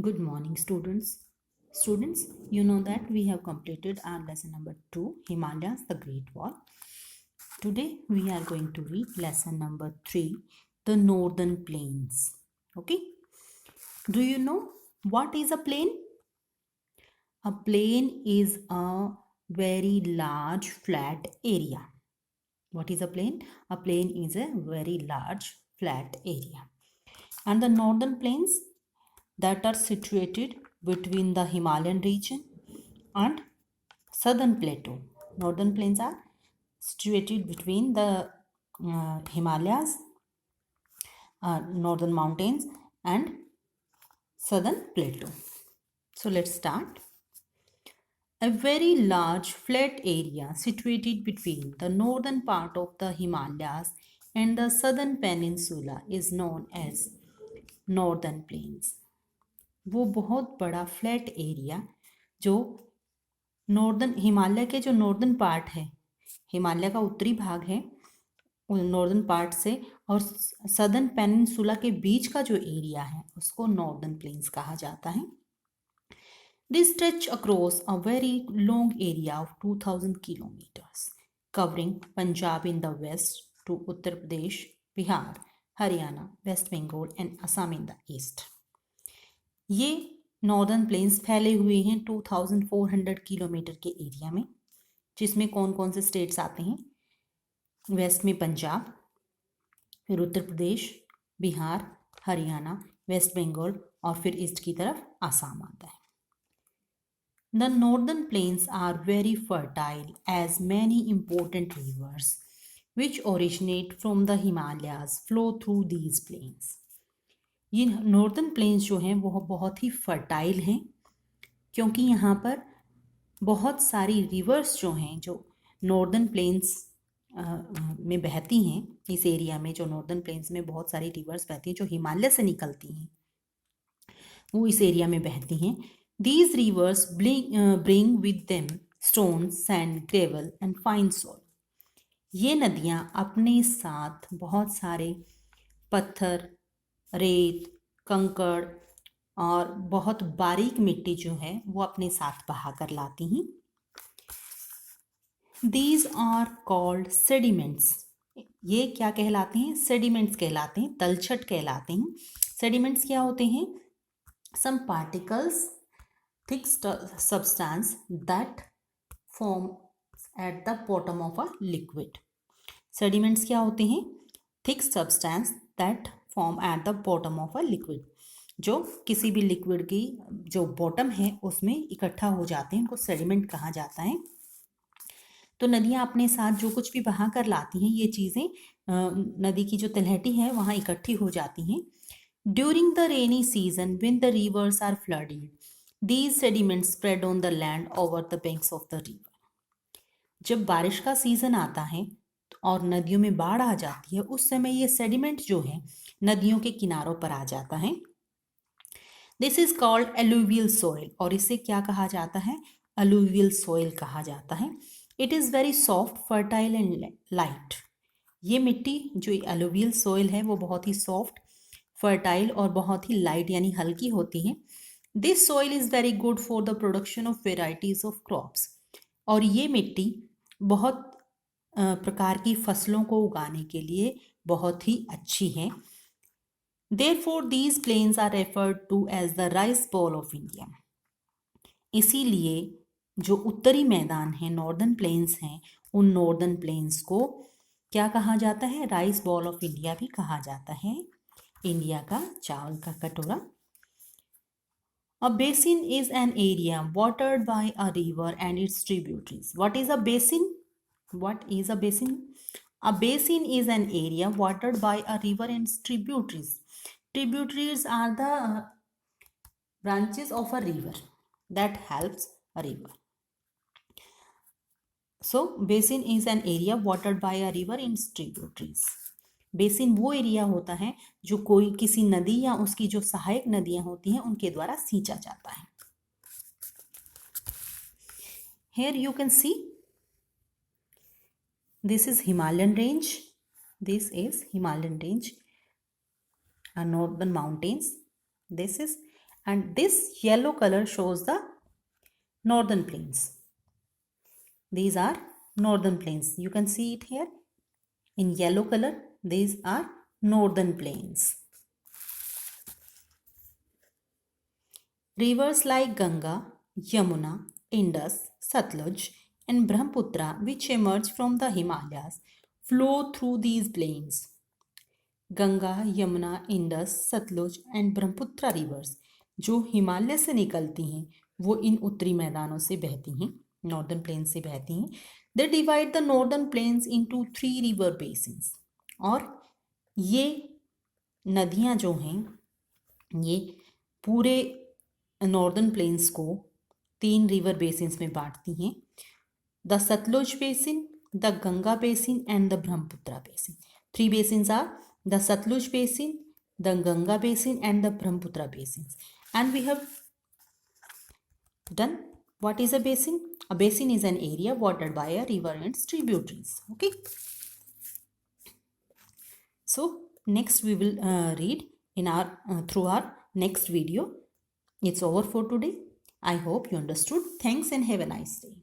Good morning, students. Students, you know that we have completed our lesson number 2, Himalayas, the Great Wall. Today, we are going to read lesson number 3, the Northern Plains. Okay? Do you know what is a plain? A plain is a very large flat area. What is a plain? A plain is a very large flat area. And the Northern Plains that are situated between the Himalayan region and southern plateau. Northern plains are situated between the Himalayas, northern mountains, and southern plateau. So let's start. A very large flat area situated between the northern part of the Himalayas and the southern peninsula is known as Northern Plains. वो बहुत बड़ा flat area जो northern Himalaya के जो northern part है, हिमालय का उत्तरी भाग है नॉर्दर्न पार्ट से, और सदर्न पेनिनसुला के बीच का जो एरिया है उसको नॉर्दर्न प्लेन्स कहा जाता है. This stretch across a very long area of 2000 kilometres covering Punjab in the west to Uttar Pradesh, Bihar, Haryana, West Bengal and Assam in the east. ये नॉर्दर्न प्लेन्स फैले हुए हैं 2400 किलोमीटर के एरिया में, जिसमें कौन कौन से स्टेट्स आते हैं. वेस्ट में पंजाब, फिर उत्तर प्रदेश, बिहार, हरियाणा, वेस्ट बंगाल और फिर ईस्ट की तरफ आसाम आता है. The northern plains are very fertile as many important rivers which originate from the Himalayas flow through these plains. ये नॉर्दर्न प्लेन्स जो हैं वो बहुत ही फर्टाइल हैं, क्योंकि यहाँ पर बहुत सारी रिवर्स जो हैं जो नॉर्दर्न प्लेन्स में बहती हैं. इस एरिया में जो नॉर्दर्न प्लेन्स में बहुत सारी रिवर्स बहती हैं जो हिमालय से निकलती हैं, वो इस एरिया में बहती हैं. These rivers bring with them stone, sand, gravel and fine soil. ये नदियाँ अपने साथ बहुत सारे पत्थर, रेत, कंकड़ और बहुत बारीक मिट्टी जो है वो अपने साथ बहा कर लाती हैं. These are called sediments. ये क्या कहलाते हैं? सेडिमेंट्स कहलाते हैं, तलछट कहलाते हैं. सेडिमेंट्स क्या होते हैं? Some particles, thick substance that form at the bottom of a liquid. Sediments क्या होते हैं? Thick substance that form at the bottom of a liquid, जो किसी भी लिक्विड की जो बॉटम है उसमें इकट्ठा हो जाते हैं, उनको सेडिमेंट कहा जाता है. तो नदियाँ अपने साथ जो कुछ भी बहा कर लाती हैं, ये चीज़ें नदी की जो तलहटी है वहाँ इकट्ठी हो जाती हैं. During the rainy season when the rivers are flooded, these sediments spread on the land over the banks of the river. जब बारिश का सीजन आता है और नदियों में बाढ़ आ जाती है, उस समय ये सेडिमेंट जो है नदियों के किनारों पर आ जाता है. This is called alluvial soil, और इसे क्या कहा जाता है? अलुवियल सॉइल कहा जाता है. It is very soft, fertile and light. ये मिट्टी जो एलुवियल सॉइल है वो बहुत ही सॉफ्ट, फर्टाइल और बहुत ही लाइट यानी हल्की होती है. This soil is very good for the production of varieties of crops. और ये मिट्टी बहुत प्रकार की फसलों को उगाने के लिए बहुत ही अच्छी है. Therefore, these plains are referred to as the rice bowl of India. इसीलिए जो उत्तरी मैदान है, नॉर्दर्न प्लेन्स हैं, उन नॉर्दर्न प्लेन्स को क्या कहा जाता है? राइस बॉल ऑफ इंडिया भी कहा जाता है, इंडिया का चावल का कटोरा. A basin is an area watered by a river and its tributaries. What is a basin? What is a basin? A basin is an area watered by a river and its tributaries. Tributaries are the branches of a river that helps a river. So basin is an area watered by a river and its tributaries. Basin वो area होता है जो कोई किसी नदी या उसकी जो सहायक नदियां होती हैं उनके द्वारा सींचा जाता है. Here you can see this is Himalayan range. This is Himalayan range, northern mountains. This is, and this yellow color shows the northern plains. These are northern plains. You can see it here in yellow color. These are northern plains. Rivers like Ganga, Yamuna, Indus, Satluj and Brahmaputra, which emerge from the Himalayas, flow through these plains. Ganga, Yamuna, Indus, Sutlej and Brahmaputra rivers जो हिमालय से निकलती हैं वो इन उत्तरी मैदानों से बहती हैं, नॉर्दर्न प्लेन्स से बहती हैं. They divide the northern planes into 3 river basins. और ये नदियां जो हैं ये पूरे नॉर्दर्न प्लेन्स को 3 रिवर बेसिन्स में बांटती हैं. The Sutlej basin, the Ganga basin and the Brahmaputra basin. 3 basins are the Satluj basin, the Ganga basin and the Brahmaputra basins. And we have done what is a basin. A basin is an area watered by a river and its tributaries. Okay. So next we will read in our through our next video. It's over for today. I hope you understood. Thanks and have a nice day.